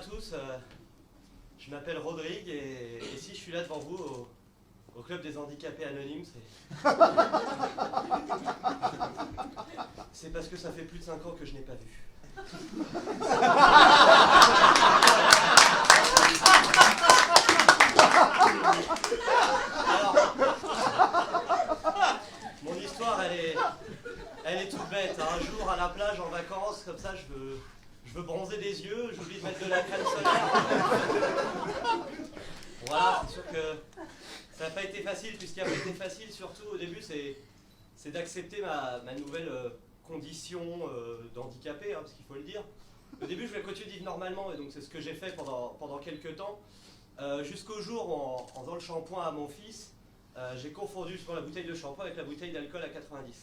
tous, je m'appelle Rodrigue et si je suis là devant vous au Club des Handicapés Anonymes, c'est parce que ça fait plus de 5 ans que je n'ai pas vu. Alors, mon histoire, elle est toute bête. Un jour à la plage en vacances, comme ça, je veux bronzer des yeux, j'oublie de mettre de la crème solaire. Voilà, c'est sûr que ça n'a pas été facile, puisqu'il n'a pas été facile, surtout au début, c'est d'accepter ma nouvelle condition d'handicapé, hein, parce qu'il faut le dire. Au début, je voulais continuer de vivre normalement, et donc c'est ce que j'ai fait pendant quelques temps, jusqu'au jour où, en faisant le shampoing à mon fils, j'ai confondu la bouteille de shampoing avec la bouteille d'alcool à 90.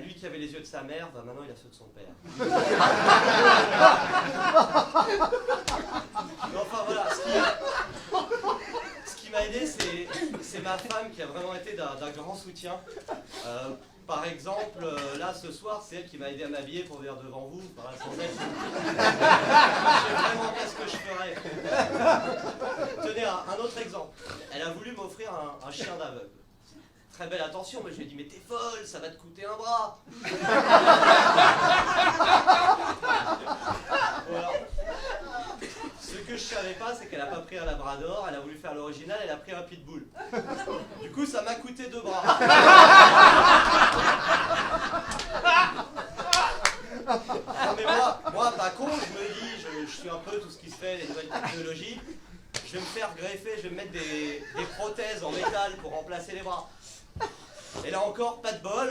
Lui qui avait les yeux de sa mère, bah maintenant il a ceux de son père. Enfin voilà, ce qui m'a aidé, c'est ma femme qui a vraiment été d'un grand soutien. Par exemple, là ce soir, c'est elle qui m'a aidé à m'habiller pour venir devant vous. Enfin, sans elle, je sais vraiment pas ce que je ferais. Tenez, un autre exemple. Elle a voulu m'offrir un chien d'aveugle. Très belle attention, mais je lui ai dit, mais t'es folle, ça va te coûter un bras. Voilà. Ce que je savais pas, c'est qu'elle n'a pas pris un labrador, elle a voulu faire l'original, elle a pris un pitbull. Du coup, ça m'a coûté 2 bras. Non mais moi, pas con, je me dis, je suis un peu tout ce qui se fait, les nouvelles technologies. Je vais me faire greffer, je vais me mettre des prothèses en métal pour remplacer les bras. Et là encore, pas de bol,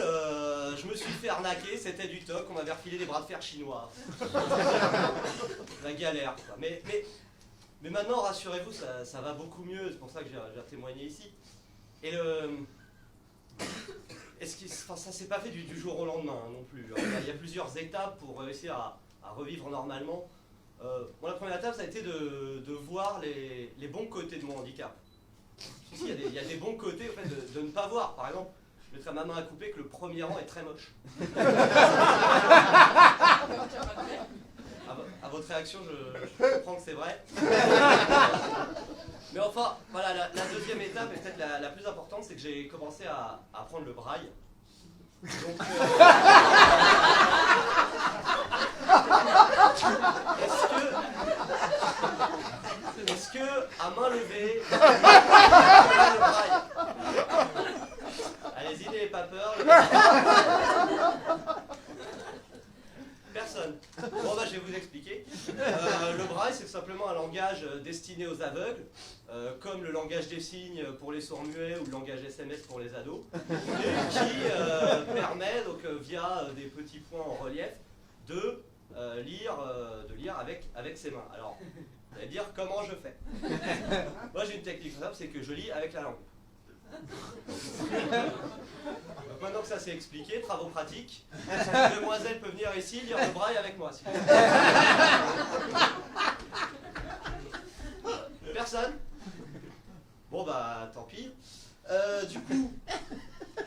je me suis fait arnaquer, c'était du toc, on m'avait refilé des bras de fer chinois. La galère, quoi. Mais maintenant, rassurez-vous, ça va beaucoup mieux, c'est pour ça que j'ai témoigné ici. Et ça s'est pas fait du jour au lendemain non plus. Il y a plusieurs étapes pour réussir à revivre normalement. La première étape, ça a été de voir les bons côtés de mon handicap. Il y a des bons côtés en fait, de ne pas voir. Par exemple, je mettrai ma main à couper que le premier rang est très moche. À votre réaction, je comprends que c'est vrai. Mais enfin, voilà, la deuxième étape, et peut-être la plus importante, c'est que j'ai commencé à apprendre le braille. Donc, est-ce que, à main levée, le braille? Allez-y, n'ayez pas peur. Personne. Bon, bah, je vais vous expliquer. Le braille, c'est simplement un langage destiné aux aveugles, comme le langage des signes pour les sourds-muets ou le langage SMS pour les ados, et qui permet, donc, via des petits points en relief, de lire avec ses mains. Alors, vous allez dire comment je fais. Moi, j'ai une technique simple, c'est que je lis avec la langue. Donc maintenant que ça s'est expliqué, travaux pratiques, une demoiselle peut venir ici lire le braille avec moi. Personne? Bon bah tant pis. Du coup,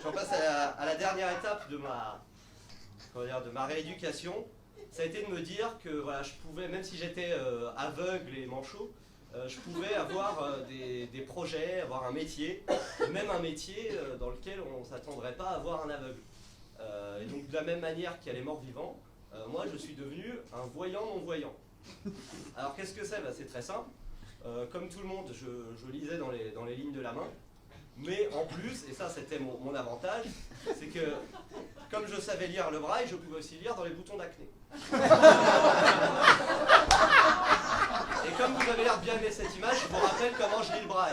j'en passe à la dernière étape de ma rééducation. Ça a été de me dire que voilà, je pouvais, même si j'étais aveugle et manchot, je pouvais avoir des projets, avoir un métier, même un métier dans lequel on ne s'attendrait pas à avoir un aveugle. Et donc de la même manière qu'il y a les morts vivants, moi je suis devenu un voyant non-voyant. Alors qu'est-ce que c'est? C'est très simple. Comme tout le monde, je lisais dans les lignes de la main. Mais en plus, et ça c'était mon avantage, c'est que comme je savais lire le braille, je pouvais aussi lire dans les boutons d'acné. Et comme vous avez l'air bien aimer cette image, je vous rappelle comment je lis le braille.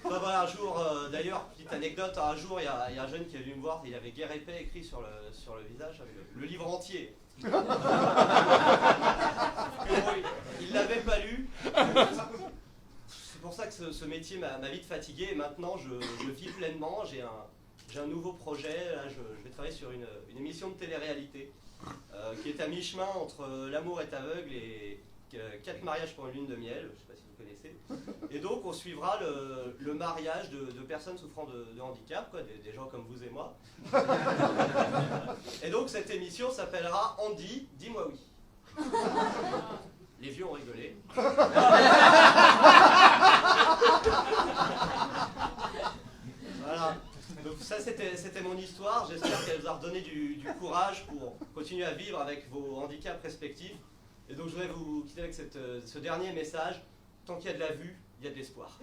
Enfin, voilà, un jour, d'ailleurs, petite anecdote, un jour il y a un jeune qui est venu me voir, il avait guerre épais écrit sur le visage, avec le livre entier. Il ne l'avait pas lu. C'est pour ça que ce métier m'a vite fatigué et maintenant je vis pleinement. J'ai un nouveau projet, là, je vais travailler sur une émission de télé-réalité qui est à mi-chemin entre L'amour est aveugle et 4 mariages pour une lune de miel, je ne sais pas si vous connaissez. Et donc on suivra le mariage de personnes souffrant de handicap, quoi, des gens comme vous et moi. Et donc cette émission s'appellera Andy, dis-moi oui. Les vieux ont rigolé. Voilà. Donc ça c'était mon histoire, j'espère qu'elle vous a redonné du courage pour continuer à vivre avec vos handicaps respectifs. Et donc je voudrais vous quitter avec ce dernier message, tant qu'il y a de la vue, il y a de l'espoir.